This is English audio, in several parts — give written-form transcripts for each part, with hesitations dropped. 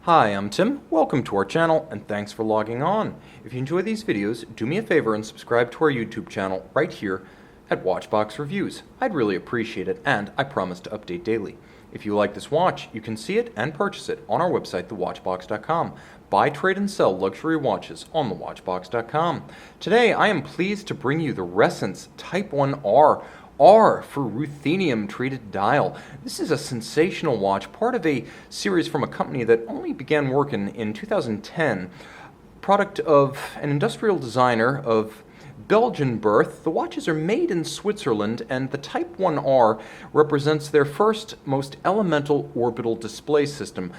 Hi, I'm Tim. Welcome to our channel and thanks for logging on. If you enjoy these videos, do me a favor and subscribe to our YouTube channel right here at Watchbox Reviews. I'd really appreciate it, and I promise to update daily. If you like this watch, you can see it and purchase it on our website, thewatchbox.com. Buy, trade, and sell luxury watches on thewatchbox.com. Today, I am pleased to bring you the Ressence Type 1R R for Ruthenium treated dial. This is a sensational watch, part of a series from a company that only began working in 2010. Product of an industrial designer of Belgian birth. The watches are made in Switzerland, and the Type 1R represents their first, most elemental orbital display system.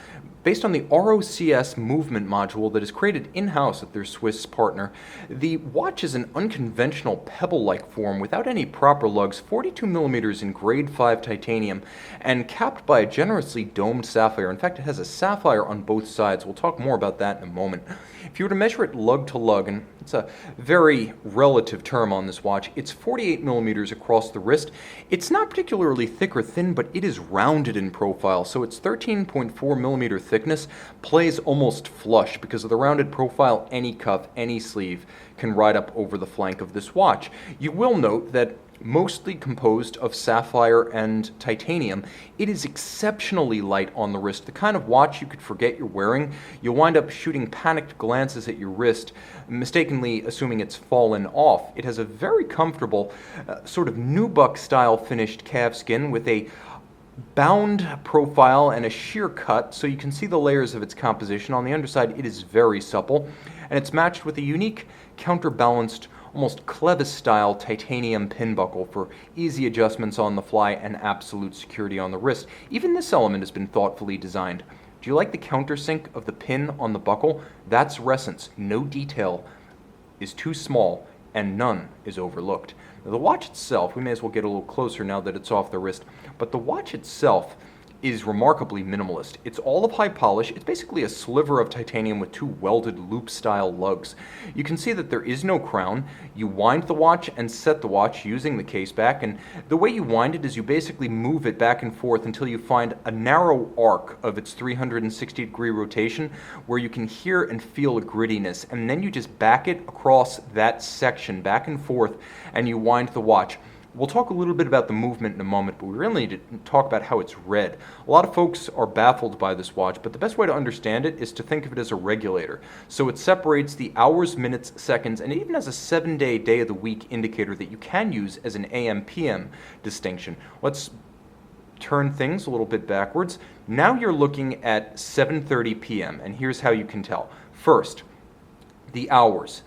Based on the ROCS movement module that is created in-house at their Swiss partner, the watch is an unconventional pebble-like form without any proper lugs, 42 millimeters in grade 5 titanium, and capped by a generously domed sapphire. In fact, it has a sapphire on both sides. We'll talk more about that in a moment. If you were to measure it lug to lug, and it's a very relative term on this watch, it's 48 millimeters across the wrist. It's not particularly thick or thin, but it is rounded in profile, so it's 13.4 millimeter thickness plays almost flush. Because of the rounded profile, any cuff, any sleeve can ride up over the flank of this watch. You will note that mostly composed of sapphire and titanium, it is exceptionally light on the wrist, the kind of watch you could forget you're wearing. You'll wind up shooting panicked glances at your wrist, mistakenly assuming it's fallen off. It has a very comfortable sort of nubuck style finished calfskin with a bound profile and a sheer cut, so you can see the layers of its composition. On the underside, it is very supple, and it's matched with a unique counterbalanced, almost Clevis-style titanium pin buckle for easy adjustments on the fly and absolute security on the wrist. Even this element has been thoughtfully designed. Do you like the countersink of the pin on the buckle? That's Ressence. No detail is too small, and none is overlooked. Now, the watch itself, we may as well get a little closer now that it's off the wrist, but the watch itself is remarkably minimalist. It's all of high polish. It's basically a sliver of titanium with two welded loop-style lugs. You can see that there is no crown. You wind the watch and set the watch using the case back, and the way you wind it is you basically move it back and forth until you find a narrow arc of its 360-degree rotation where you can hear and feel a grittiness, and then you just back it across that section back and forth, and you wind the watch. We'll talk a little bit about the movement in a moment, but we really need to talk about how it's read. A lot of folks are baffled by this watch, but the best way to understand it is to think of it as a regulator. So it separates the hours, minutes, seconds, and it even has a 7-day, day of the week indicator that you can use as an AM-PM distinction. Let's turn things a little bit backwards. Now you're looking at 7:30 p.m., and here's how you can tell. First, the hours.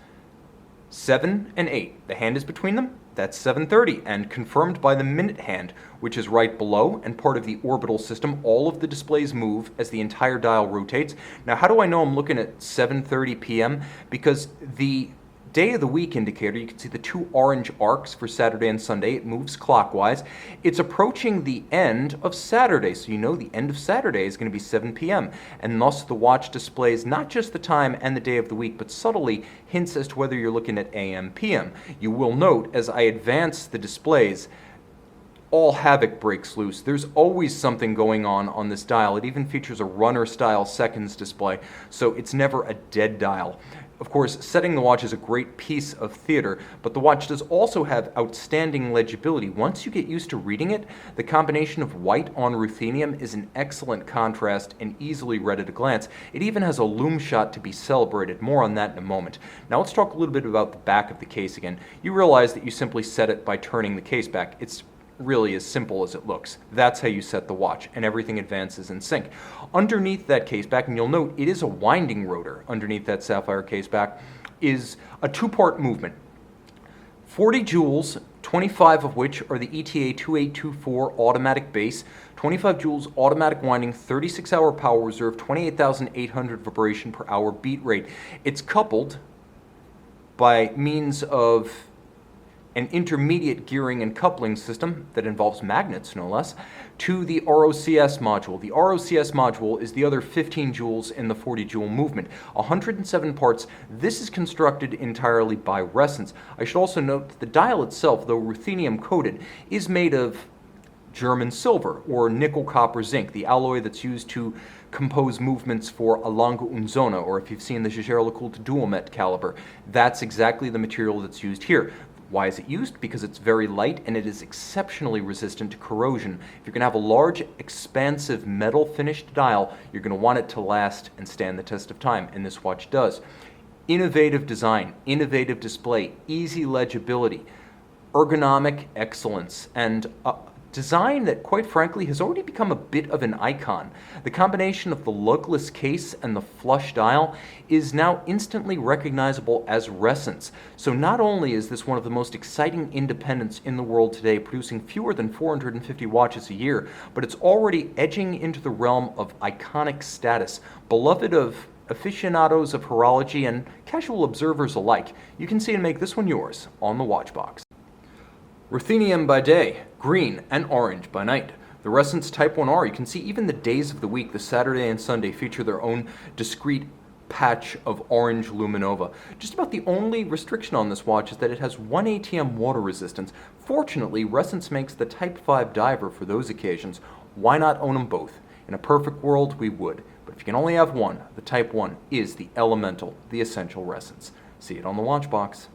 7 and 8. The hand is between them. That's 7:30, and confirmed by the minute hand, which is right below and part of the orbital system. All of the displays move as the entire dial rotates. Now, how do I know I'm looking at 7:30 p.m.? Because the day of the week indicator, you can see the two orange arcs for Saturday and Sunday. It moves clockwise. It's approaching the end of Saturday, so you know the end of Saturday is going to be 7 p.m. And thus the watch displays not just the time and the day of the week, but subtly hints as to whether you're looking at AM, PM. You will note as I advance the displays, all havoc breaks loose. There's always something going on this dial. It even features a runner-style seconds display, so it's never a dead dial. Of course, setting the watch is a great piece of theater, but the watch does also have outstanding legibility. Once you get used to reading it, the combination of white on ruthenium is an excellent contrast and easily read at a glance. It even has a loom shot to be celebrated. More on that in a moment. Now let's talk a little bit about the back of the case again. You realize that you simply set it by turning the case back. It's really as simple as it looks. That's how you set the watch, and everything advances in sync. Underneath that case back, and you'll note it is a winding rotor underneath that sapphire case back, is a two-part movement. 40 joules, 25 of which are the ETA 2824 automatic base, 25 joules automatic winding, 36-hour power reserve, 28,800 vibration per hour beat rate. It's coupled by means of an intermediate gearing and coupling system that involves magnets, no less, to the ROCS module. The ROCS module is the other 15 joules in the 40 joule movement. 107 parts. This is constructed entirely by Ressence. I should also note that the dial itself, though ruthenium coated, is made of German silver or nickel copper zinc, the alloy that's used to compose movements for a Lango Unzona, or if you've seen the Jaeger-LeCoultre Duomet caliber, that's exactly the material that's used here. Why is it used? Because it's very light and it is exceptionally resistant to corrosion. If you're going to have a large, expansive metal finished dial, you're going to want it to last and stand the test of time, and this watch does. Innovative design, innovative display, easy legibility, ergonomic excellence, and design that, quite frankly, has already become a bit of an icon. The combination of the lugless case and the flush dial is now instantly recognizable as Ressence. So not only is this one of the most exciting independents in the world today, producing fewer than 450 watches a year, but it's already edging into the realm of iconic status, beloved of aficionados of horology and casual observers alike. You can see and make this one yours on the Watchbox. Ruthenium by day, green and orange by night. The Ressence Type 1R, you can see even the days of the week, the Saturday and Sunday, feature their own discrete patch of orange luminova. Just about the only restriction on this watch is that it has 1 ATM water resistance. Fortunately, Ressence makes the Type 5 diver for those occasions. Why not own them both? In a perfect world, we would. But if you can only have one, the Type 1 is the elemental, the essential Ressence. See it on the Watchbox.